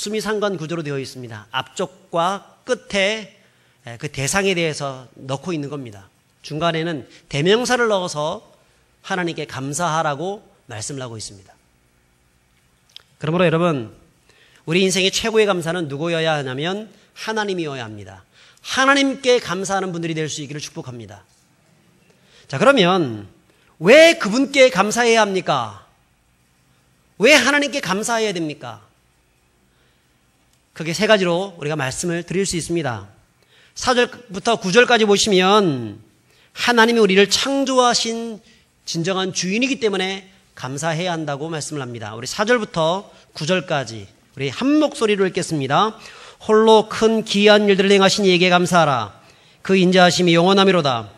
수미상관 구조로 되어 있습니다. 앞쪽과 끝에 그 대상에 대해서 넣고 있는 겁니다. 중간에는 대명사를 넣어서 하나님께 감사하라고 말씀을 하고 있습니다. 그러므로 여러분, 우리 인생의 최고의 감사는 누구여야 하냐면 하나님이어야 합니다. 하나님께 감사하는 분들이 될 수 있기를 축복합니다. 자, 그러면 왜 그분께 감사해야 합니까? 왜 하나님께 감사해야 됩니까? 크게 세 가지로 우리가 말씀을 드릴 수 있습니다. 4절부터 9절까지 보시면 하나님이 우리를 창조하신 진정한 주인이기 때문에 감사해야 한다고 말씀을 합니다. 우리 4절부터 9절까지 우리 한 목소리로 읽겠습니다. 홀로 큰 기이한 일들을 행하신 이에게 감사하라. 그 인자하심이 영원하미로다.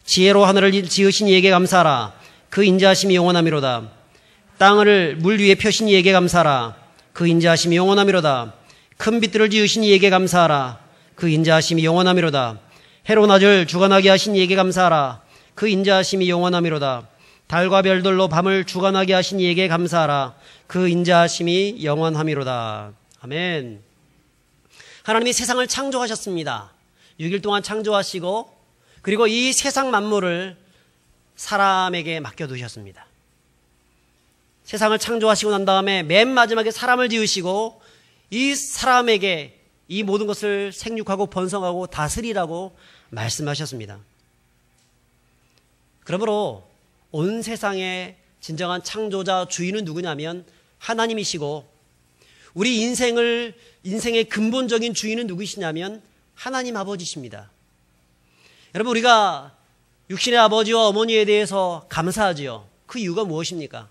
지혜로 하늘을 지으신 이에게 감사하라. 그 인자하심이 영원하미로다. 땅을 물 위에 펴신 이에게 감사하라. 그 인자하심이 영원하미로다. 큰 빛들을 지으신 이에게 감사하라. 그 인자하심이 영원하미로다. 해로 낮을 주관하게 하신 이에게 감사하라. 그 인자하심이 영원하미로다. 달과 별들로 밤을 주관하게 하신 이에게 감사하라. 그 인자하심이 영원하미로다. 아멘. 하나님이 세상을 창조하셨습니다. 6일 동안 창조하시고 그리고 이 세상 만물을 사람에게 맡겨두셨습니다. 세상을 창조하시고 난 다음에 맨 마지막에 사람을 지으시고 이 사람에게 이 모든 것을 생육하고 번성하고 다스리라고 말씀하셨습니다. 그러므로 온 세상의 진정한 창조자 주인은 누구냐면 하나님이시고 우리 인생의 근본적인 주인은 누구시냐면 하나님 아버지십니다. 여러분, 우리가 육신의 아버지와 어머니에 대해서 감사하지요. 그 이유가 무엇입니까?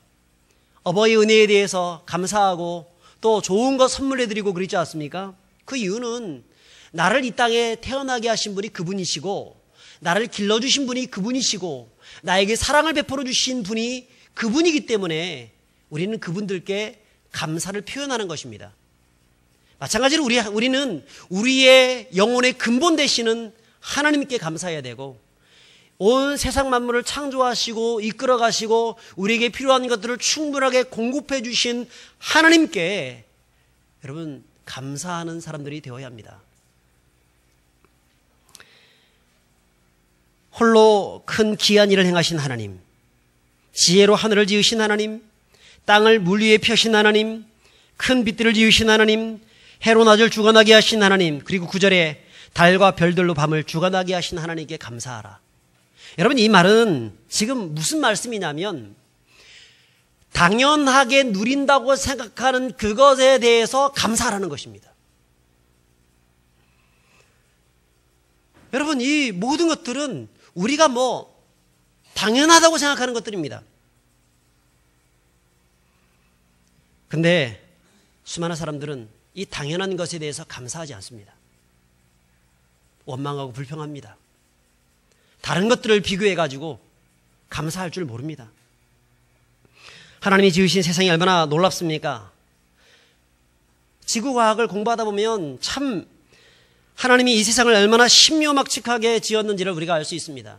어버이 은혜에 대해서 감사하고 또 좋은 것 선물해드리고 그러지 않습니까? 그 이유는 나를 이 땅에 태어나게 하신 분이 그분이시고 나를 길러주신 분이 그분이시고 나에게 사랑을 베풀어 주신 분이 그분이기 때문에 우리는 그분들께 감사를 표현하는 것입니다. 마찬가지로 우리는 우리의 영혼의 근본 되시는 하나님께 감사해야 되고 온 세상 만물을 창조하시고 이끌어 가시고 우리에게 필요한 것들을 충분하게 공급해 주신 하나님께 여러분 감사하는 사람들이 되어야 합니다. 홀로 큰 기이한 일을 행하신 하나님, 지혜로 하늘을 지으신 하나님, 땅을 물 위에 펴신 하나님, 큰 빛들을 지으신 하나님, 해로 낮을 주관하게 하신 하나님, 그리고 9절에 달과 별들로 밤을 주관하게 하신 하나님께 감사하라. 여러분, 이 말은 지금 무슨 말씀이냐면 당연하게 누린다고 생각하는 그것에 대해서 감사하라는 것입니다. 여러분, 이 모든 것들은 우리가 당연하다고 생각하는 것들입니다. 근데 수많은 사람들은 이 당연한 것에 대해서 감사하지 않습니다. 원망하고 불평합니다. 다른 것들을 비교해가지고 감사할 줄 모릅니다. 하나님이 지으신 세상이 얼마나 놀랍습니까? 지구과학을 공부하다 보면 참 하나님이 이 세상을 얼마나 신묘막측하게 지었는지를 우리가 알 수 있습니다.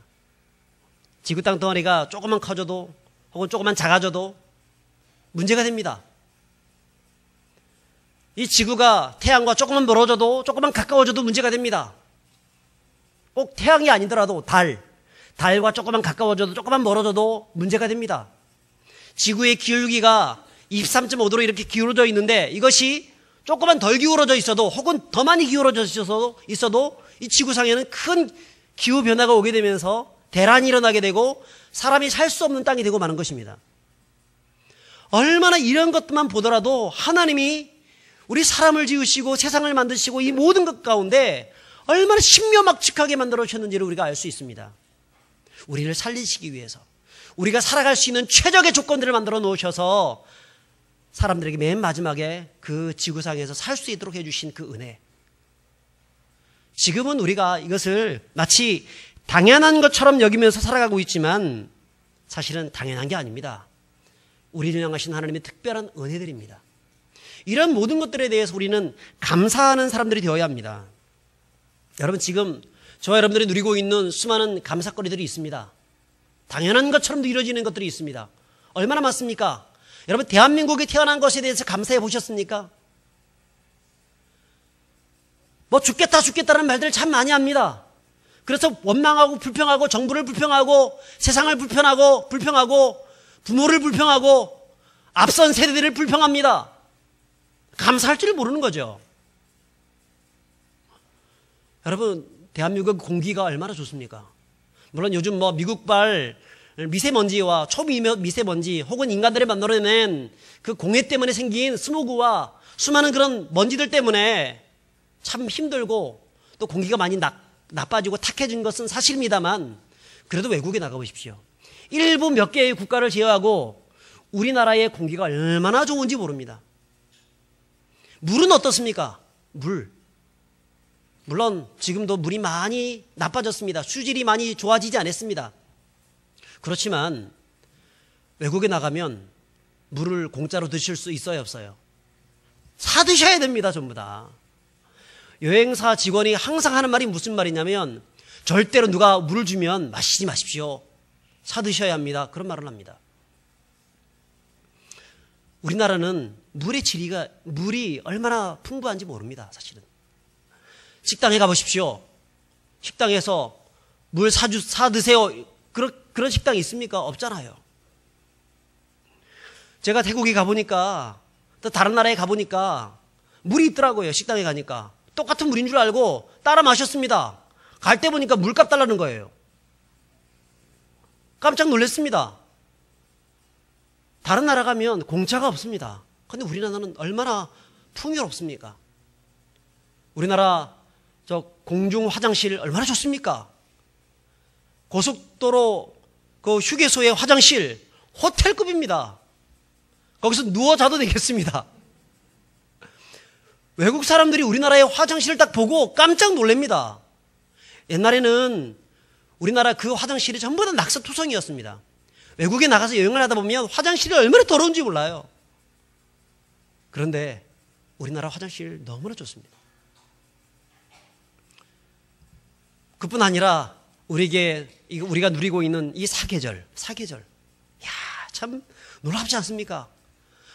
지구 땅덩어리가 조금만 커져도 혹은 조금만 작아져도 문제가 됩니다. 이 지구가 태양과 조금만 멀어져도 조금만 가까워져도 문제가 됩니다. 꼭 태양이 아니더라도 달과 조금만 가까워져도 조금만 멀어져도 문제가 됩니다. 지구의 기울기가 23.5도로 이렇게 기울어져 있는데 이것이 조금만 덜 기울어져 있어도 혹은 더 많이 기울어져 있어도 이 지구상에는 큰 기후변화가 오게 되면서 대란이 일어나게 되고 사람이 살 수 없는 땅이 되고 마는 것입니다. 얼마나 이런 것들만 보더라도 하나님이 우리 사람을 지으시고 세상을 만드시고 이 모든 것 가운데 얼마나 신묘막측하게 만들어 주셨는지를 우리가 알 수 있습니다. 우리를 살리시기 위해서 우리가 살아갈 수 있는 최적의 조건들을 만들어 놓으셔서 사람들에게 맨 마지막에 그 지구상에서 살 수 있도록 해주신 그 은혜. 지금은 우리가 이것을 마치 당연한 것처럼 여기면서 살아가고 있지만 사실은 당연한 게 아닙니다. 우리를 향하신 하나님의 특별한 은혜들입니다. 이런 모든 것들에 대해서 우리는 감사하는 사람들이 되어야 합니다. 여러분, 지금 저와 여러분들이 누리고 있는 수많은 감사거리들이 있습니다. 당연한 것처럼 이루어지는 것들이 있습니다. 얼마나 많습니까? 여러분, 대한민국에 태어난 것에 대해서 감사해 보셨습니까? 뭐 죽겠다 죽겠다는 말들을 참 많이 합니다. 그래서 원망하고 불평하고 정부를 불평하고 세상을 불평하고 부모를 불평하고 앞선 세대들을 불평합니다. 감사할 줄 모르는 거죠. 여러분, 대한민국 공기가 얼마나 좋습니까? 물론 요즘 뭐 미국발 미세먼지와 초미세먼지 혹은 인간들이 만들어낸 그 공해 때문에 생긴 스모그와 수많은 그런 먼지들 때문에 참 힘들고 또 공기가 많이 나빠지고 탁해진 것은 사실입니다만, 그래도 외국에 나가보십시오. 일부 몇 개의 국가를 제외하고 우리나라의 공기가 얼마나 좋은지 모릅니다. 물은 어떻습니까? 물론 지금도 물이 많이 나빠졌습니다. 수질이 많이 좋아지지 않았습니다. 그렇지만 외국에 나가면 물을 공짜로 드실 수 있어요, 없어요? 사 드셔야 됩니다, 전부 다. 여행사 직원이 항상 하는 말이 무슨 말이냐면, 절대로 누가 물을 주면 마시지 마십시오. 사 드셔야 합니다. 그런 말을 합니다. 우리나라는 물이 얼마나 풍부한지 모릅니다, 사실은. 식당에 가보십시오. 식당에서 물 사 드세요. 그런 식당이 있습니까? 없잖아요. 제가 태국에 가보니까, 또 다른 나라에 가보니까 물이 있더라고요. 식당에 가니까. 똑같은 물인 줄 알고 따라 마셨습니다. 갈 때 보니까 물값 달라는 거예요. 깜짝 놀랐습니다. 다른 나라 가면 공짜가 없습니다. 근데 우리나라는 얼마나 풍요롭습니까? 우리나라 저 공중 화장실 얼마나 좋습니까? 고속도로 그 휴게소의 화장실 호텔급입니다. 거기서 누워 자도 되겠습니다. 외국 사람들이 우리나라의 화장실을 딱 보고 깜짝 놀랍니다. 옛날에는 우리나라 그 화장실이 전부 다 낙서투성이었습니다. 외국에 나가서 여행을 하다 보면 화장실이 얼마나 더러운지 몰라요. 그런데 우리나라 화장실 너무나 좋습니다. 그뿐 아니라 우리가 누리고 있는 이 사계절. 야, 참 놀랍지 않습니까?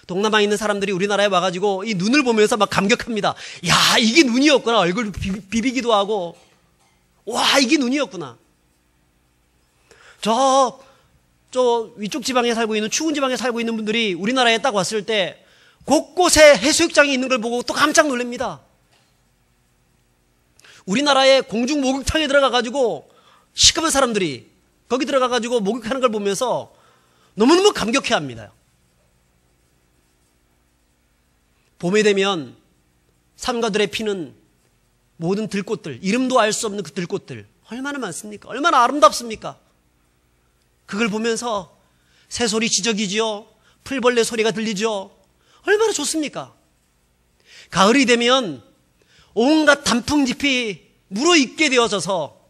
동남아에 있는 사람들이 우리나라에 와가지고 이 눈을 보면서 막 감격합니다. 야, 이게 눈이었구나. 얼굴 비비기도 하고. 와, 이게 눈이었구나. 저 위쪽 지방에 살고 있는, 추운 지방에 살고 있는 분들이 우리나라에 딱 왔을 때 곳곳에 해수욕장이 있는 걸 보고 또 깜짝 놀랍니다. 우리나라의 공중 목욕탕에 들어가가지고 시커먼 사람들이 거기 들어가가지고 목욕하는 걸 보면서 너무너무 감격해 합니다. 봄에 되면 삼가들의 피는 모든 들꽃들, 이름도 알 수 없는 그 들꽃들 얼마나 많습니까? 얼마나 아름답습니까? 그걸 보면서 새소리 지저귀지요, 풀벌레 소리가 들리죠. 얼마나 좋습니까? 가을이 되면 온갖 단풍잎이 무르익게 되어져서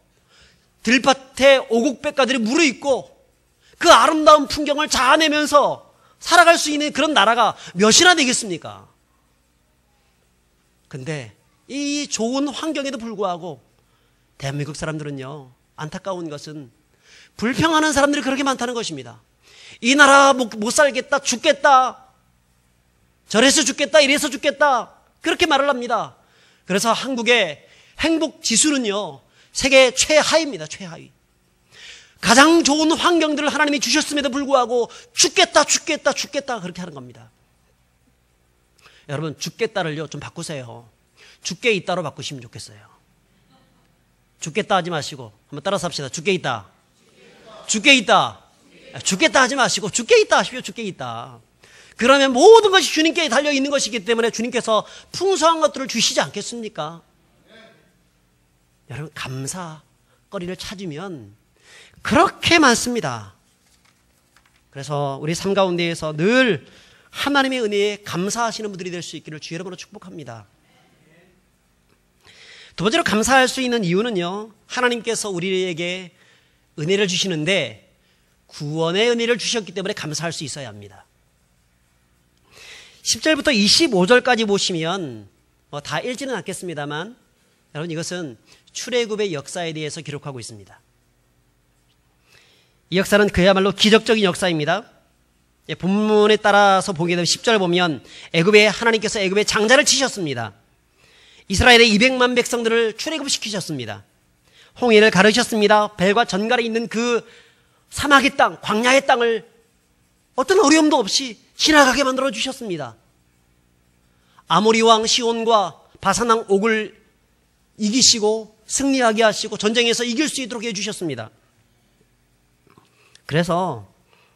들밭에 오곡백가들이 무르익고 그 아름다운 풍경을 자아내면서 살아갈 수 있는 그런 나라가 몇이나 되겠습니까? 근데 이 좋은 환경에도 불구하고 대한민국 사람들은요, 안타까운 것은 불평하는 사람들이 그렇게 많다는 것입니다. 이 나라 못 살겠다, 죽겠다, 저래서 죽겠다, 이래서 죽겠다, 그렇게 말을 합니다. 그래서 한국의 행복 지수는요, 세계 최하위입니다. 최하위. 가장 좋은 환경들을 하나님이 주셨음에도 불구하고 죽겠다 그렇게 하는 겁니다. 여러분, 죽겠다를요 좀 바꾸세요. 죽게 있다로 바꾸시면 좋겠어요. 죽겠다 하지 마시고 한번 따라서 합시다. 죽게 있다. 죽겠다 하지 마시고 죽게 있다 하십시오. 죽게 있다. 그러면 모든 것이 주님께 달려있는 것이기 때문에 주님께서 풍성한 것들을 주시지 않겠습니까? 여러분, 감사거리를 찾으면 그렇게 많습니다. 그래서 우리 삶 가운데에서 늘 하나님의 은혜에 감사하시는 분들이 될 수 있기를 주의 이름으로 축복합니다. 두 번째로 감사할 수 있는 이유는요, 하나님께서 우리에게 은혜를 주시는데 구원의 은혜를 주셨기 때문에 감사할 수 있어야 합니다. 10절부터 25절까지 보시면 다 읽지는 않겠습니다만, 여러분, 이것은 출애굽의 역사에 대해서 기록하고 있습니다. 이 역사는 그야말로 기적적인 역사입니다. 본문에 따라서 보게 되면 10절 보면 하나님께서 애굽에 장자를 치셨습니다. 이스라엘의 200만 백성들을 출애굽시키셨습니다. 홍해를 가르셨습니다. 벨과 전갈에 있는 그 사막의 땅, 광야의 땅을 어떤 어려움도 없이 지나가게 만들어 주셨습니다. 아모리 왕 시온과 바산 왕 옥을 이기시고 승리하게 하시고 전쟁에서 이길 수 있도록 해주셨습니다. 그래서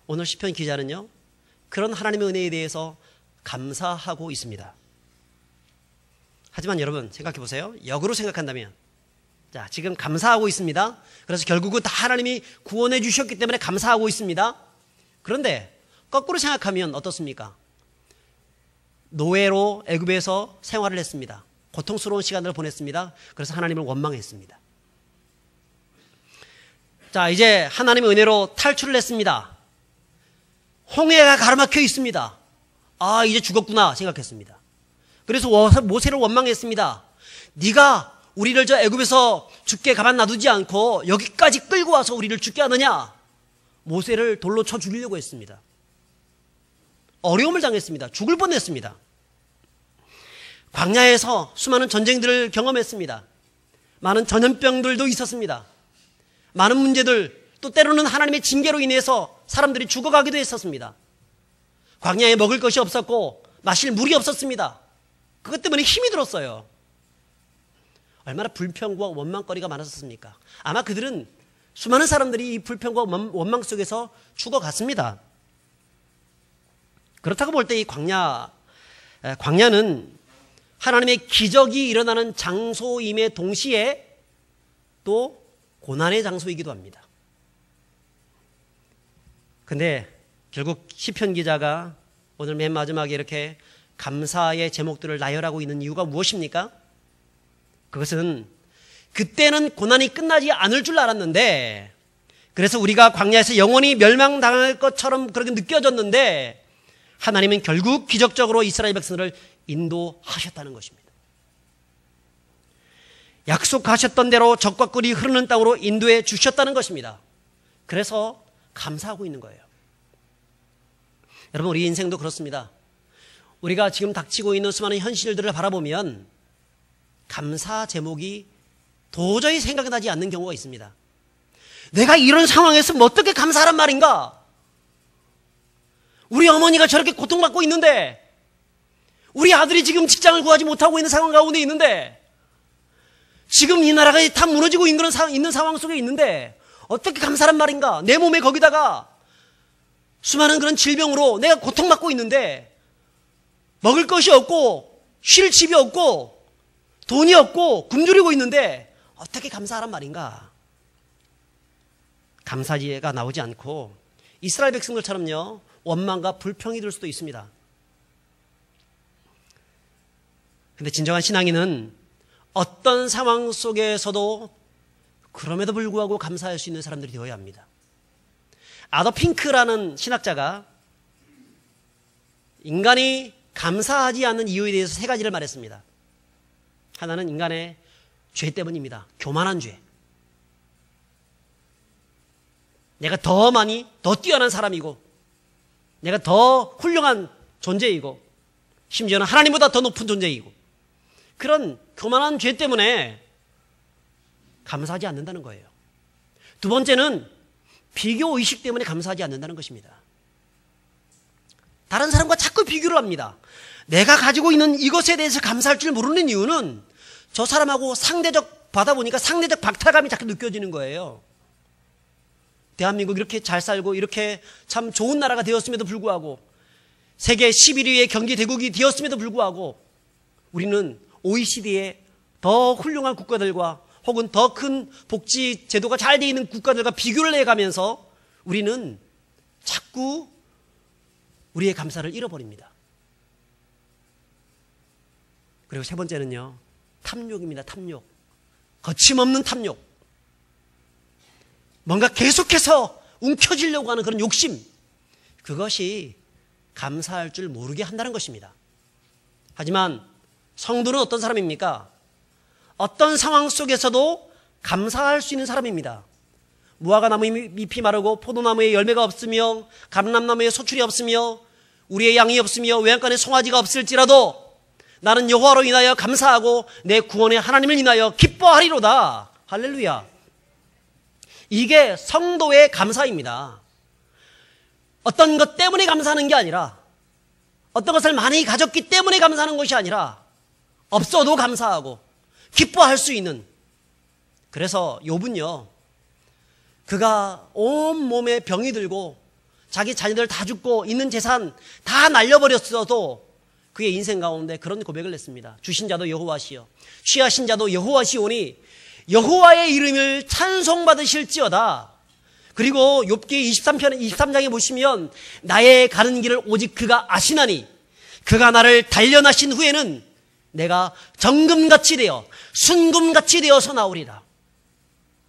오늘 시편 기자는요, 그런 하나님의 은혜에 대해서 감사하고 있습니다. 하지만 여러분 생각해 보세요. 역으로 생각한다면, 자, 지금 감사하고 있습니다. 그래서 결국은 다 하나님이 구원해 주셨기 때문에 감사하고 있습니다. 그런데 거꾸로 생각하면 어떻습니까? 노예로 애굽에서 생활을 했습니다. 고통스러운 시간을 보냈습니다. 그래서 하나님을 원망했습니다. 자, 이제 하나님의 은혜로 탈출을 했습니다. 홍해가 가로막혀 있습니다. 아, 이제 죽었구나 생각했습니다. 그래서 모세를 원망했습니다. 네가 우리를 저 애굽에서 죽게 가만 놔두지 않고 여기까지 끌고 와서 우리를 죽게 하느냐? 모세를 돌로 쳐 죽이려고 했습니다. 어려움을 당했습니다. 죽을 뻔했습니다. 광야에서 수많은 전쟁들을 경험했습니다. 많은 전염병들도 있었습니다. 많은 문제들, 또 때로는 하나님의 징계로 인해서 사람들이 죽어가기도 했었습니다. 광야에 먹을 것이 없었고 마실 물이 없었습니다. 그것 때문에 힘이 들었어요. 얼마나 불평과 원망거리가 많았었습니까? 아마 그들은, 수많은 사람들이 이 불평과 원망 속에서 죽어갔습니다. 그렇다고 볼 때 이 광야는 하나님의 기적이 일어나는 장소임에 동시에 또 고난의 장소이기도 합니다. 근데 결국 시편 기자가 오늘 맨 마지막에 이렇게 감사의 제목들을 나열하고 있는 이유가 무엇입니까? 그것은 그때는 고난이 끝나지 않을 줄 알았는데, 그래서 우리가 광야에서 영원히 멸망당할 것처럼 그렇게 느껴졌는데, 하나님은 결국 기적적으로 이스라엘 백성을 인도하셨다는 것입니다. 약속하셨던 대로 적과 꿀이 흐르는 땅으로 인도해 주셨다는 것입니다. 그래서 감사하고 있는 거예요. 여러분, 우리 인생도 그렇습니다. 우리가 지금 닥치고 있는 수많은 현실들을 바라보면 감사 제목이 도저히 생각이 나지 않는 경우가 있습니다. 내가 이런 상황에서 어떻게 감사하란 말인가? 우리 어머니가 저렇게 고통받고 있는데, 우리 아들이 지금 직장을 구하지 못하고 있는 상황 가운데 있는데, 지금 이 나라가 다 무너지고 있는 상황 속에 있는데 어떻게 감사란 말인가? 내 몸에 거기다가 수많은 그런 질병으로 내가 고통받고 있는데, 먹을 것이 없고 쉴 집이 없고 돈이 없고 굶주리고 있는데 어떻게 감사하란 말인가? 감사지가 나오지 않고 이스라엘 백성들처럼요, 원망과 불평이 들 수도 있습니다. 근데 진정한 신앙인은 어떤 상황 속에서도 그럼에도 불구하고 감사할 수 있는 사람들이 되어야 합니다. 아더 핑크라는 신학자가 인간이 감사하지 않는 이유에 대해서 세 가지를 말했습니다. 하나는 인간의 죄 때문입니다. 교만한 죄. 내가 더 많이, 더 뛰어난 사람이고, 내가 더 훌륭한 존재이고, 심지어는 하나님보다 더 높은 존재이고, 그런 교만한 죄 때문에 감사하지 않는다는 거예요. 두 번째는 비교 의식 때문에 감사하지 않는다는 것입니다. 다른 사람과 자꾸 비교를 합니다. 내가 가지고 있는 이것에 대해서 감사할 줄 모르는 이유는 저 사람하고 상대적 받아보니까 상대적 박탈감이 자꾸 느껴지는 거예요. 대한민국 이렇게 잘 살고 이렇게 참 좋은 나라가 되었음에도 불구하고, 세계 11위의 경제 대국이 되었음에도 불구하고, 우리는 OECD의 더 훌륭한 국가들과 혹은 더 큰 복지 제도가 잘 되어 있는 국가들과 비교를 해가면서 우리는 자꾸 우리의 감사를 잃어버립니다. 그리고 세 번째는요, 탐욕입니다. 탐욕. 거침없는 탐욕. 뭔가 계속해서 움켜쥐려고 하는 그런 욕심. 그것이 감사할 줄 모르게 한다는 것입니다. 하지만 성도는 어떤 사람입니까? 어떤 상황 속에서도 감사할 수 있는 사람입니다. 무화과나무 잎이 마르고 포도나무에 열매가 없으며 감람나무에 소출이 없으며 우리의 양이 없으며 외양간에 송아지가 없을지라도 나는 여호와로 인하여 감사하고 내 구원의 하나님을 인하여 기뻐하리로다. 할렐루야. 이게 성도의 감사입니다. 어떤 것 때문에 감사하는 게 아니라, 어떤 것을 많이 가졌기 때문에 감사하는 것이 아니라, 없어도 감사하고 기뻐할 수 있는. 그래서 욥은요, 그가 온몸에 병이 들고 자기 자녀들 다 죽고 있는 재산 다 날려버렸어도 그의 인생 가운데 그런 고백을 했습니다. 주신 자도 여호와시요 취하신 자도 여호와시오니 여호와의 이름을 찬송받으실지어다. 그리고 욥기 23장에 보시면 나의 가는 길을 오직 그가 아시나니 그가 나를 단련하신 후에는 내가 정금같이 되어 순금같이 되어서 나오리라.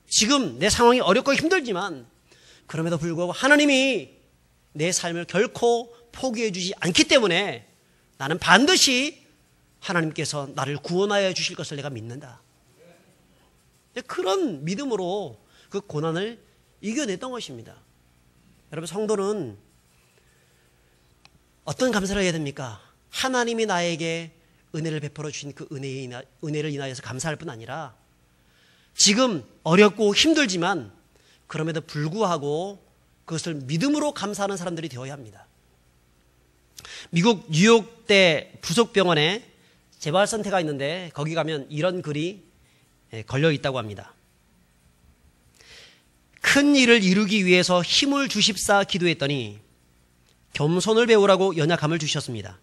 지금 내 상황이 어렵고 힘들지만 그럼에도 불구하고 하나님이 내 삶을 결코 포기해 주지 않기 때문에 나는 반드시 하나님께서 나를 구원하여 주실 것을 내가 믿는다. 그런 믿음으로 그 고난을 이겨냈던 것입니다. 여러분, 성도는 어떤 감사를 해야 됩니까? 하나님이 나에게 은혜를 베풀어 주신 그 은혜를 인하여서 감사할 뿐 아니라 지금 어렵고 힘들지만 그럼에도 불구하고 그것을 믿음으로 감사하는 사람들이 되어야 합니다. 미국 뉴욕대 부속병원에 재발센터가 있는데 거기 가면 이런 글이 걸려 있다고 합니다. 큰 일을 이루기 위해서 힘을 주십사 기도했더니 겸손을 배우라고 연약함을 주셨습니다.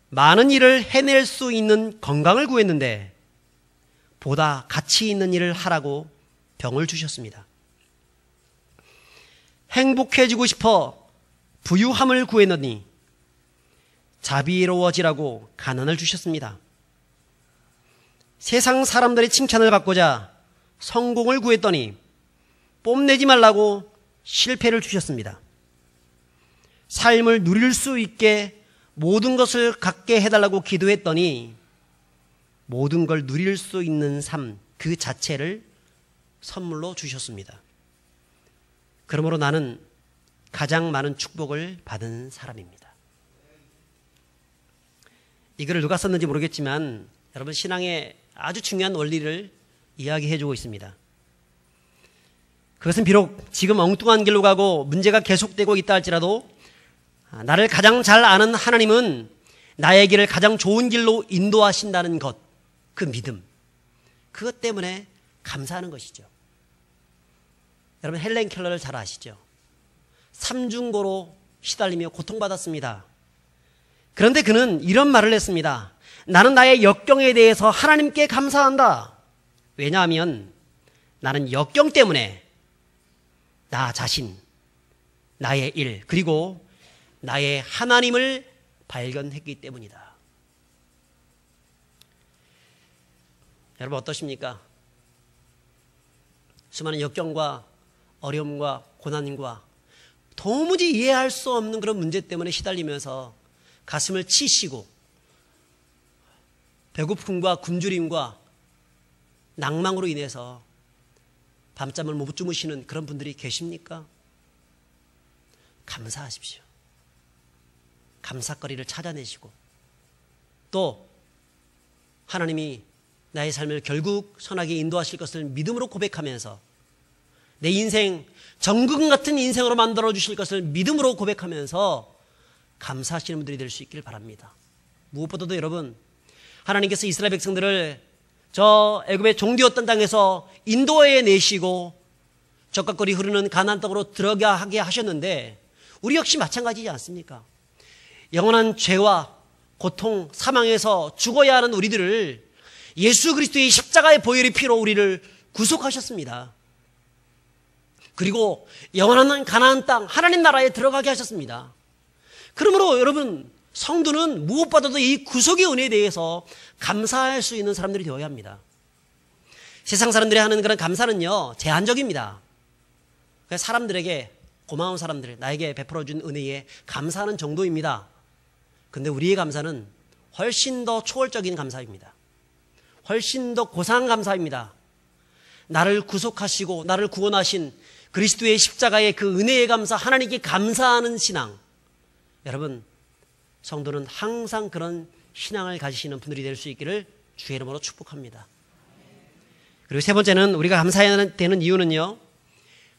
많은 일을 해낼 수 있는 건강을 구했는데 보다 가치 있는 일을 하라고 병을 주셨습니다. 행복해지고 싶어 부유함을 구했더니 자비로워지라고 가난을 주셨습니다. 세상 사람들의 칭찬을 받고자 성공을 구했더니 뽐내지 말라고 실패를 주셨습니다. 삶을 누릴 수 있게 모든 것을 갖게 해달라고 기도했더니 모든 걸 누릴 수 있는 삶 그 자체를 선물로 주셨습니다. 그러므로 나는 가장 많은 축복을 받은 사람입니다. 이 글을 누가 썼는지 모르겠지만 여러분, 신앙의 아주 중요한 원리를 이야기해주고 있습니다. 그것은 비록 지금 엉뚱한 길로 가고 문제가 계속되고 있다 할지라도 나를 가장 잘 아는 하나님은 나의 길을 가장 좋은 길로 인도하신다는 것, 그 믿음, 그것 때문에 감사하는 것이죠. 여러분, 헬렌 켈러를 잘 아시죠? 삼중고로 시달리며 고통받았습니다. 그런데 그는 이런 말을 했습니다. 나는 나의 역경에 대해서 하나님께 감사한다. 왜냐하면 나는 역경 때문에 나 자신, 나의 일, 그리고 나의 하나님을 발견했기 때문이다. 여러분, 어떠십니까? 수많은 역경과 어려움과 고난과 도무지 이해할 수 없는 그런 문제 때문에 시달리면서 가슴을 치시고 배고픔과 굶주림과 낭망으로 인해서 밤잠을 못 주무시는 그런 분들이 계십니까? 감사하십시오. 감사거리를 찾아내시고 또 하나님이 나의 삶을 결국 선하게 인도하실 것을 믿음으로 고백하면서 내 인생 정금 같은 인생으로 만들어 주실 것을 믿음으로 고백하면서 감사하시는 분들이 될 수 있기를 바랍니다. 무엇보다도 여러분, 하나님께서 이스라엘 백성들을 저 애굽의 종되었던 땅에서 인도해 내시고 적각거리 흐르는 가나안 땅으로 들어가게 하셨는데 우리 역시 마찬가지지 않습니까? 영원한 죄와 고통, 사망에서 죽어야 하는 우리들을 예수 그리스도의 십자가의 보혈의 피로 우리를 구속하셨습니다. 그리고 영원한 가나안 땅 하나님 나라에 들어가게 하셨습니다. 그러므로 여러분, 성도는 무엇보다도 이 구속의 은혜에 대해서 감사할 수 있는 사람들이 되어야 합니다. 세상 사람들이 하는 그런 감사는요, 제한적입니다. 사람들에게, 고마운 사람들, 나에게 베풀어준 은혜에 감사하는 정도입니다. 근데 우리의 감사는 훨씬 더 초월적인 감사입니다. 훨씬 더 고상한 감사입니다. 나를 구속하시고 나를 구원하신 그리스도의 십자가의 그 은혜의 감사, 하나님께 감사하는 신앙. 여러분, 성도는 항상 그런 신앙을 가지시는 분들이 될 수 있기를 주의 이름으로 축복합니다. 그리고 세 번째는 우리가 감사해야 되는 이유는요,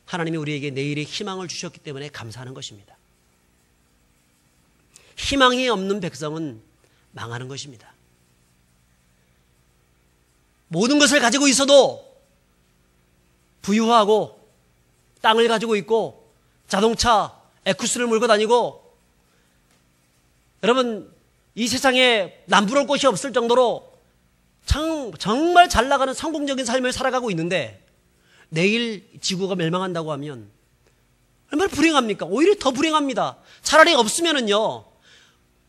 하나님이 우리에게 내일의 희망을 주셨기 때문에 감사하는 것입니다. 희망이 없는 백성은 망하는 것입니다. 모든 것을 가지고 있어도 부유하고 땅을 가지고 있고 자동차, 에쿠스를 몰고 다니고, 여러분 이 세상에 남부러울 곳이 없을 정도로 정말 잘 나가는 성공적인 삶을 살아가고 있는데 내일 지구가 멸망한다고 하면 얼마나 불행합니까? 오히려 더 불행합니다. 차라리 없으면은요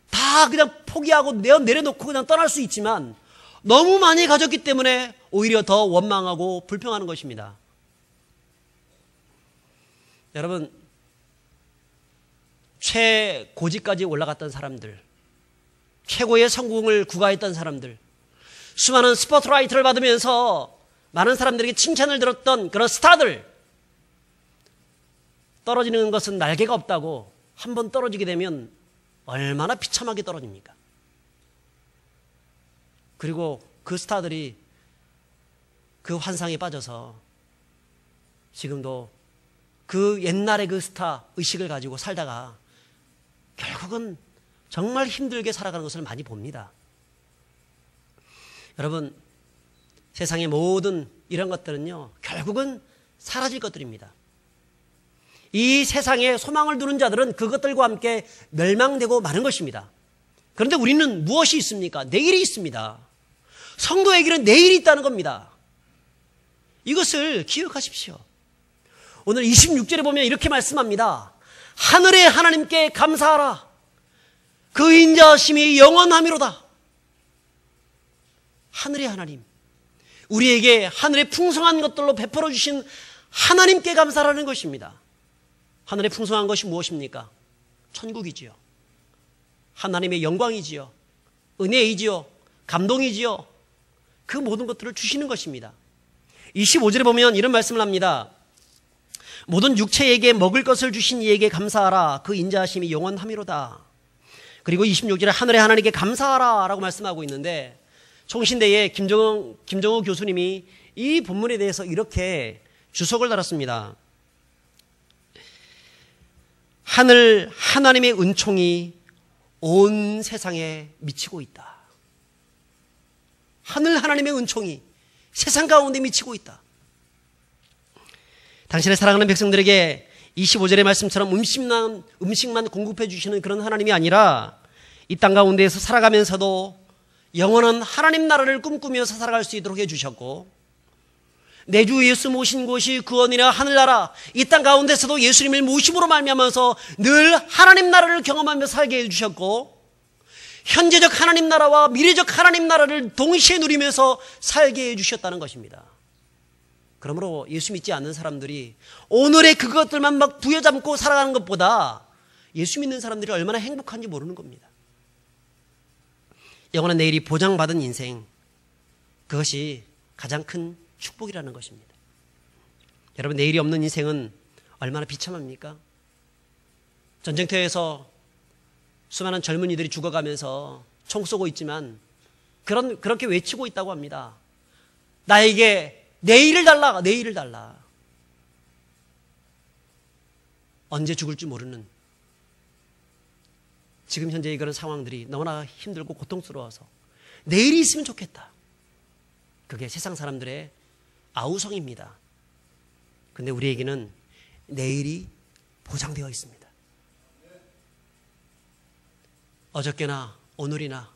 다 그냥 포기하고 내려놓고 그냥 떠날 수 있지만 너무 많이 가졌기 때문에 오히려 더 원망하고 불평하는 것입니다. 여러분, 최고지까지 올라갔던 사람들, 최고의 성공을 구가했던 사람들, 수많은 스포트라이트를 받으면서 많은 사람들에게 칭찬을 들었던 그런 스타들, 떨어지는 것은 날개가 없다고 한번 떨어지게 되면 얼마나 비참하게 떨어집니까? 그리고 그 스타들이 그 환상에 빠져서 지금도 그 옛날의 그 스타 의식을 가지고 살다가 결국은 정말 힘들게 살아가는 것을 많이 봅니다. 여러분, 세상의 모든 이런 것들은요 결국은 사라질 것들입니다. 이 세상에 소망을 두는 자들은 그것들과 함께 멸망되고 마는 것입니다. 그런데 우리는 무엇이 있습니까? 내일이 있습니다. 성도에게는 내일이 있다는 겁니다. 이것을 기억하십시오. 오늘 26절에 보면 이렇게 말씀합니다. 하늘의 하나님께 감사하라. 그 인자하심이 영원하미로다. 하늘의 하나님, 우리에게 하늘의 풍성한 것들로 베풀어 주신 하나님께 감사하라는 것입니다. 하늘의 풍성한 것이 무엇입니까? 천국이지요. 하나님의 영광이지요. 은혜이지요. 감동이지요. 그 모든 것들을 주시는 것입니다. 25절에 보면 이런 말씀을 합니다. 모든 육체에게 먹을 것을 주신 이에게 감사하라. 그 인자하심이 영원하미로다. 그리고 26절에 하늘의 하나님께 감사하라 라고 말씀하고 있는데, 총신대의 김정우 교수님이 이 본문에 대해서 이렇게 주석을 달았습니다. 하늘 하나님의 은총이 온 세상에 미치고 있다. 하늘 하나님의 은총이 세상 가운데 미치고 있다. 당신의 사랑하는 백성들에게 25절의 말씀처럼 음식만 공급해 주시는 그런 하나님이 아니라 이 땅 가운데에서 살아가면서도 영원한 하나님 나라를 꿈꾸면서 살아갈 수 있도록 해주셨고, 내 주 예수 모신 곳이 구원이라 하늘나라, 이 땅 가운데서도 예수님을 모심으로 말미암아서 늘 하나님 나라를 경험하며 살게 해주셨고, 현재적 하나님 나라와 미래적 하나님 나라를 동시에 누리면서 살게 해주셨다는 것입니다. 그러므로 예수 믿지 않는 사람들이 오늘의 그것들만 막 부여잡고 살아가는 것보다 예수 믿는 사람들이 얼마나 행복한지 모르는 겁니다. 영원한 내일이 보장받은 인생, 그것이 가장 큰 축복이라는 것입니다. 여러분, 내일이 없는 인생은 얼마나 비참합니까? 전쟁터에서 수많은 젊은이들이 죽어가면서 총 쏘고 있지만 그렇게 외치고 있다고 합니다. 나에게 내일을 달라, 내일을 달라. 언제 죽을지 모르는 지금 현재의 그런 상황들이 너무나 힘들고 고통스러워서 내일이 있으면 좋겠다. 그게 세상 사람들의 아우성입니다. 그런데 우리에게는 내일이 보장되어 있습니다. 어저께나 오늘이나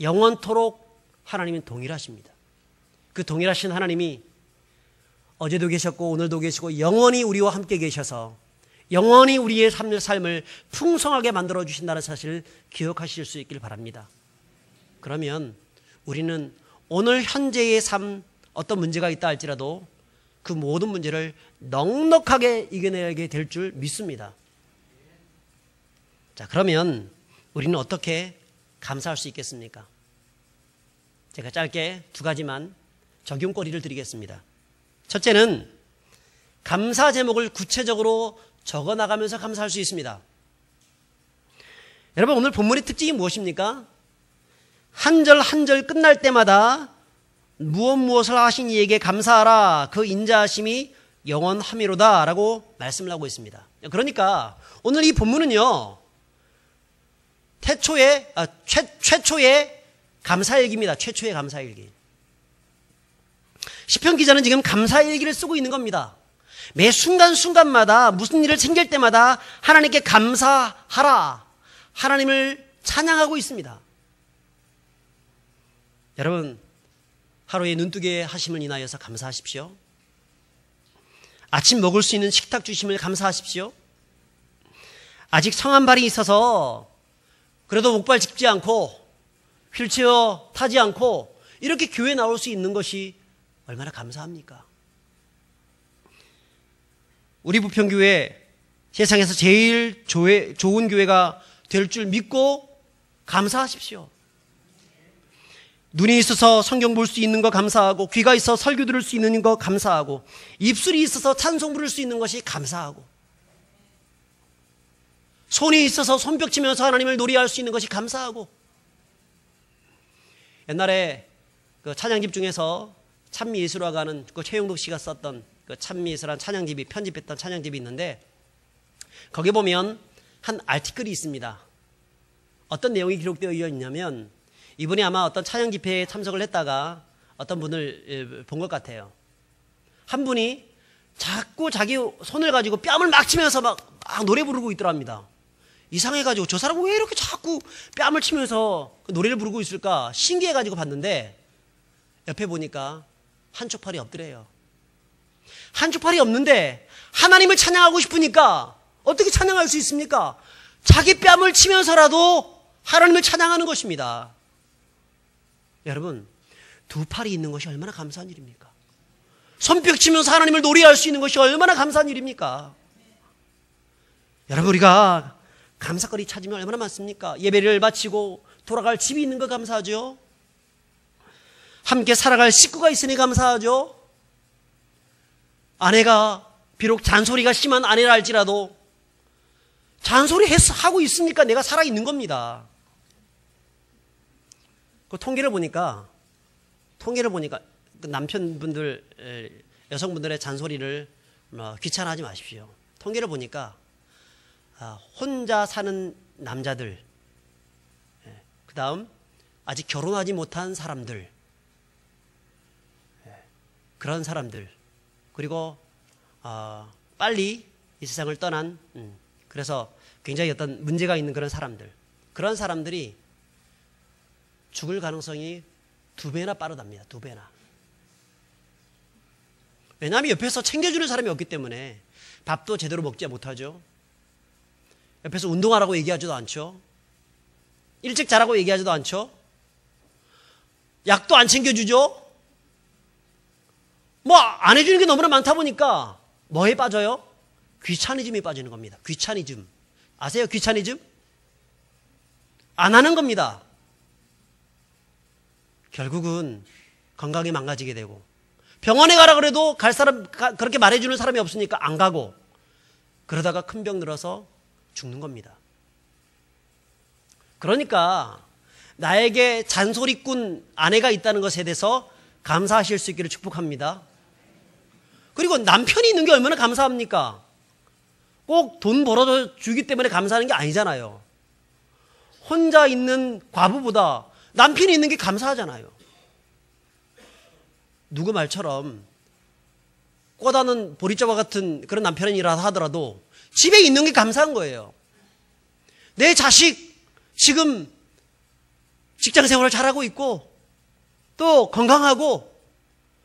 영원토록 하나님은 동일하십니다. 그 동일하신 하나님이 어제도 계셨고 오늘도 계시고 영원히 우리와 함께 계셔서 영원히 우리의 삶을 풍성하게 만들어 주신다는 사실을 기억하실 수 있길 바랍니다. 그러면 우리는 오늘 현재의 삶, 어떤 문제가 있다 할지라도 그 모든 문제를 넉넉하게 이겨내게 될 줄 믿습니다. 자, 그러면 우리는 어떻게 감사할 수 있겠습니까? 제가 짧게 두 가지만 적용거리를 드리겠습니다. 첫째는 감사 제목을 구체적으로 적어나가면서 감사할 수 있습니다. 여러분, 오늘 본문의 특징이 무엇입니까? 한 절 한 절 끝날 때마다 무엇을 하신 이에게 감사하라. 그 인자하심이 영원함이로다 라고 말씀을 하고 있습니다. 그러니까 오늘 이 본문은요, 최초의 감사일기입니다. 최초의 감사일기. 시편 기자는 지금 감사일기를 쓰고 있는 겁니다. 매 순간순간마다 무슨 일을 생길 때마다 하나님께 감사하라, 하나님을 찬양하고 있습니다. 여러분, 하루에 눈뜨게 하심을 인하여서 감사하십시오. 아침 먹을 수 있는 식탁 주심을 감사하십시오. 아직 성한 발이 있어서 그래도 목발 짚지 않고 휠체어 타지 않고 이렇게 교회 나올 수 있는 것이 얼마나 감사합니까? 우리 부평교회 세상에서 제일 좋은 교회가 될 줄 믿고 감사하십시오. 눈이 있어서 성경 볼 수 있는 거 감사하고, 귀가 있어 설교 들을 수 있는 거 감사하고, 입술이 있어서 찬송 부를 수 있는 것이 감사하고, 손이 있어서 손뼉 치면서 하나님을 노래할 수 있는 것이 감사하고. 옛날에 그 찬양집 중에서 찬미예수라고 하는 그 최용덕 씨가 썼던 그 찬미예수라는 찬양집이, 편집했던 찬양집이 있는데, 거기 보면 한 아티클이 있습니다. 어떤 내용이 기록되어 있냐면, 이분이 아마 어떤 찬양 집회에 참석을 했다가 어떤 분을 본 것 같아요. 한 분이 자꾸 자기 손을 가지고 뺨을 막 치면서 막 노래 부르고 있더랍니다. 이상해가지고 저 사람은 왜 이렇게 자꾸 뺨을 치면서 노래를 부르고 있을까 신기해가지고 봤는데, 옆에 보니까 한쪽 팔이 없더래요. 한쪽 팔이 없는데 하나님을 찬양하고 싶으니까 어떻게 찬양할 수 있습니까? 자기 뺨을 치면서라도 하나님을 찬양하는 것입니다. 여러분, 두 팔이 있는 것이 얼마나 감사한 일입니까? 손뼉 치면서 하나님을 노래할 수 있는 것이 얼마나 감사한 일입니까? 여러분, 우리가 감사거리 찾으면 얼마나 많습니까? 예배를 마치고 돌아갈 집이 있는 거 감사하죠. 함께 살아갈 식구가 있으니 감사하죠. 아내가 비록 잔소리가 심한 아내라 할지라도 잔소리 하고 있으니까 내가 살아있는 겁니다. 그 통계를 보니까 그 남편분들, 여성분들의 잔소리를 귀찮아하지 마십시오. 통계를 보니까 혼자 사는 남자들, 그 다음 아직 결혼하지 못한 사람들, 그런 사람들, 그리고 빨리 이 세상을 떠난, 그래서 굉장히 어떤 문제가 있는 그런 사람들이 죽을 가능성이 2배나 빠르답니다. 2배나. 왜냐하면 옆에서 챙겨주는 사람이 없기 때문에. 밥도 제대로 먹지 못하죠. 옆에서 운동하라고 얘기하지도 않죠. 일찍 자라고 얘기하지도 않죠. 약도 안 챙겨주죠. 뭐 안 해주는 게 너무나 많다 보니까 뭐에 빠져요? 귀차니즘에 빠지는 겁니다. 귀차니즘. 아세요? 귀차니즘? 안 하는 겁니다. 결국은 건강이 망가지게 되고, 병원에 가라 그래도 갈 사람, 그렇게 말해주는 사람이 없으니까 안 가고, 그러다가 큰 병 들어서 죽는 겁니다. 그러니까 나에게 잔소리꾼 아내가 있다는 것에 대해서 감사하실 수 있기를 축복합니다. 그리고 남편이 있는 게 얼마나 감사합니까? 꼭 돈 벌어서 주기 때문에 감사하는 게 아니잖아요. 혼자 있는 과부보다 남편이 있는 게 감사하잖아요. 누구 말처럼 꼬다는 보리자와 같은 그런 남편이라 하더라도 집에 있는 게 감사한 거예요. 내 자식 지금 직장 생활을 잘하고 있고 또 건강하고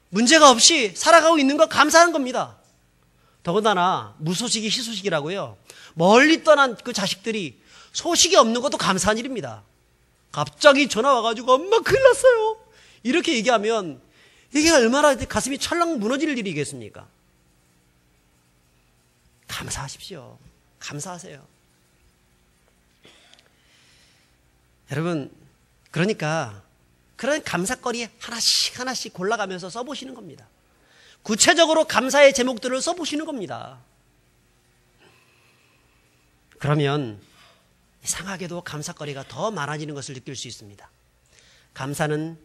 문제가 없이 살아가고 있는 거 감사한 겁니다. 더군다나 무소식이 희소식이라고요. 멀리 떠난 그 자식들이 소식이 없는 것도 감사한 일입니다. 갑자기 전화 와가지고 엄마 큰일 났어요 이렇게 얘기하면 이게 얼마나 가슴이 철렁 무너질 일이겠습니까? 감사하십시오. 감사하세요. 여러분, 그러니까 그런 감사거리 하나씩 골라가면서 써보시는 겁니다. 구체적으로 감사의 제목들을 써보시는 겁니다. 그러면 이상하게도 감사거리가 더 많아지는 것을 느낄 수 있습니다. 감사는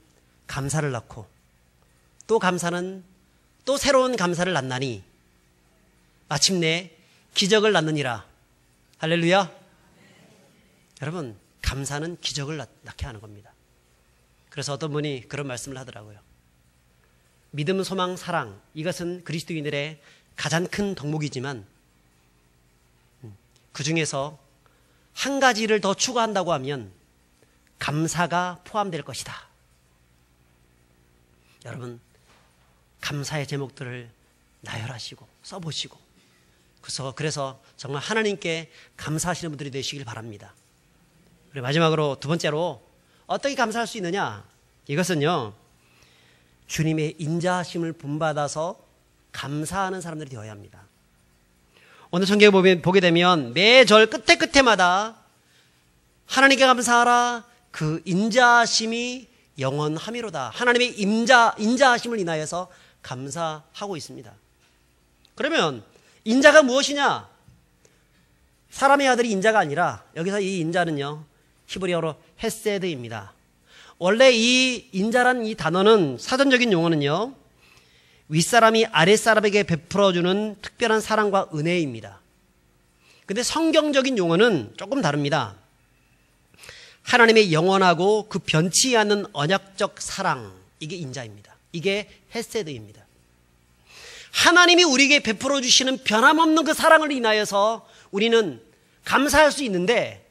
감사를 낳고 또 감사는 또 새로운 감사를 낳나니 마침내 기적을 낳느니라. 할렐루야. 여러분, 감사는 기적을 낳게 하는 겁니다. 그래서 어떤 분이 그런 말씀을 하더라고요. 믿음, 소망, 사랑, 이것은 그리스도인들의 가장 큰 덕목이지만 그 중에서 한 가지를 더 추가한다고 하면 감사가 포함될 것이다. 여러분, 감사의 제목들을 나열하시고 써보시고 그래서 정말 하나님께 감사하시는 분들이 되시길 바랍니다. 그리고 마지막으로 두 번째로 어떻게 감사할 수 있느냐? 이것은요, 주님의 인자하심을 본받아서 감사하는 사람들이 되어야 합니다. 오늘 성경에 보게 되면 매절 끝에마다 하나님께 감사하라, 그 인자하심이 영원하미로다. 하나님의 인자하심을 인하여서 감사하고 있습니다. 그러면 인자가 무엇이냐? 사람의 아들이 인자가 아니라 여기서 이 인자는요, 히브리어로 헤세드입니다. 원래 이 인자란 이 단어는 사전적인 용어는요, 윗사람이 아랫사람에게 베풀어주는 특별한 사랑과 은혜입니다. 근데 성경적인 용어는 조금 다릅니다. 하나님의 영원하고 그 변치 않는 언약적 사랑, 이게 인자입니다. 이게 헤세드입니다. 하나님이 우리에게 베풀어 주시는 변함없는 그 사랑을 인하여서 우리는 감사할 수 있는데,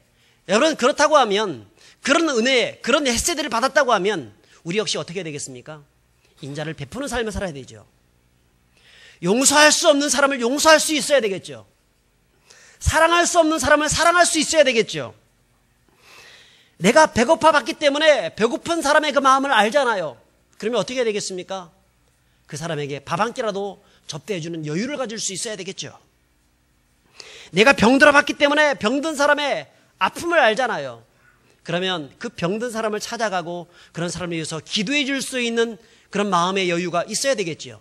여러분, 그렇다고 하면, 그런 은혜, 그런 헤세드를 받았다고 하면 우리 역시 어떻게 해야 되겠습니까? 인자를 베푸는 삶을 살아야 되죠. 용서할 수 없는 사람을 용서할 수 있어야 되겠죠. 사랑할 수 없는 사람을 사랑할 수 있어야 되겠죠. 내가 배고파 봤기 때문에 배고픈 사람의 그 마음을 알잖아요. 그러면 어떻게 해야 되겠습니까? 그 사람에게 밥 한 끼라도 접대해주는 여유를 가질 수 있어야 되겠죠. 내가 병들어 봤기 때문에 병든 사람의 아픔을 알잖아요. 그러면 그 병든 사람을 찾아가고 그런 사람을 위해서 기도해 줄 수 있는 그런 마음의 여유가 있어야 되겠죠.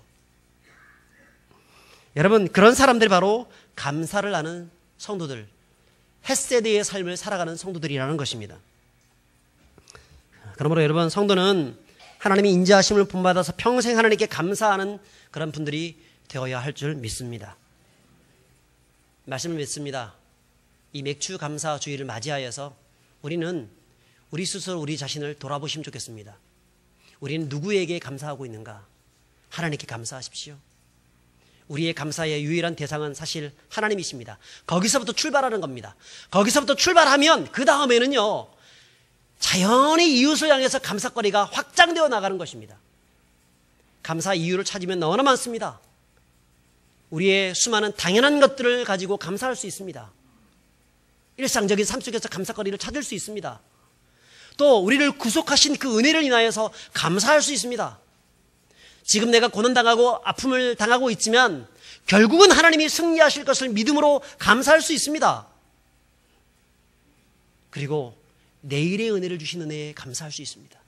여러분, 그런 사람들이 바로 감사를 하는 성도들, 헤세드의 삶을 살아가는 성도들이라는 것입니다. 그러므로 여러분, 성도는 하나님의 인자하심을 본받아서 평생 하나님께 감사하는 그런 분들이 되어야 할 줄 믿습니다. 말씀을 믿습니다. 이 맥주 감사 주일을 맞이하여서 우리는 우리 스스로 우리 자신을 돌아보시면 좋겠습니다. 우리는 누구에게 감사하고 있는가? 하나님께 감사하십시오. 우리의 감사의 유일한 대상은 사실 하나님이십니다. 거기서부터 출발하는 겁니다. 거기서부터 출발하면 그 다음에는요, 자연히 이웃을 향해서 감사거리가 확장되어 나가는 것입니다. 감사 이유를 찾으면 너무나 많습니다. 우리의 수많은 당연한 것들을 가지고 감사할 수 있습니다. 일상적인 삶 속에서 감사거리를 찾을 수 있습니다. 또 우리를 구속하신 그 은혜를 인하여서 감사할 수 있습니다. 지금 내가 고난당하고 아픔을 당하고 있지만 결국은 하나님이 승리하실 것을 믿음으로 감사할 수 있습니다. 그리고 내일의 은혜를 주신 은혜에 감사할 수 있습니다.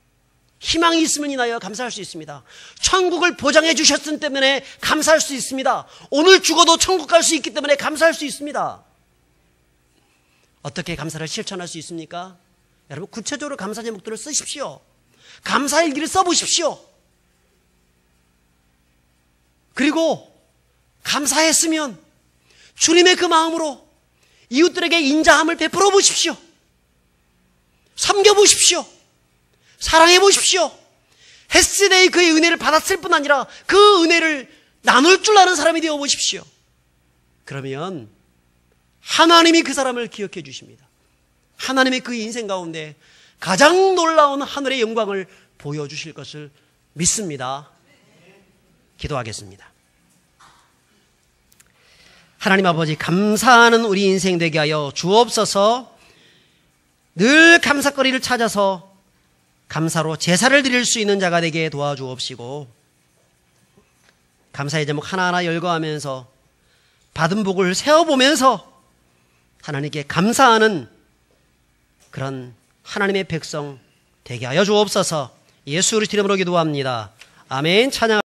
희망이 있음을 인하여 감사할 수 있습니다. 천국을 보장해 주셨기 때문에 감사할 수 있습니다. 오늘 죽어도 천국 갈 수 있기 때문에 감사할 수 있습니다. 어떻게 감사를 실천할 수 있습니까? 여러분, 구체적으로 감사 제목들을 쓰십시오. 감사일기를 써보십시오. 그리고 감사했으면 주님의 그 마음으로 이웃들에게 인자함을 베풀어 보십시오. 섬겨보십시오. 사랑해보십시오. 헤세드의 그의 은혜를 받았을 뿐 아니라 그 은혜를 나눌 줄 아는 사람이 되어보십시오. 그러면 하나님이 그 사람을 기억해 주십니다. 하나님의 그 인생 가운데 가장 놀라운 하늘의 영광을 보여주실 것을 믿습니다. 기도하겠습니다. 하나님 아버지, 감사하는 우리 인생 되게 하여 주옵소서. 늘 감사거리를 찾아서 감사로 제사를 드릴 수 있는 자가 되게 도와주옵시고, 감사의 제목 하나하나 열거하면서 받은 복을 세어보면서 하나님께 감사하는 그런 하나님의 백성 되게 하여 주옵소서. 예수 그리스도 이름으로 기도합니다. 아멘. 찬양.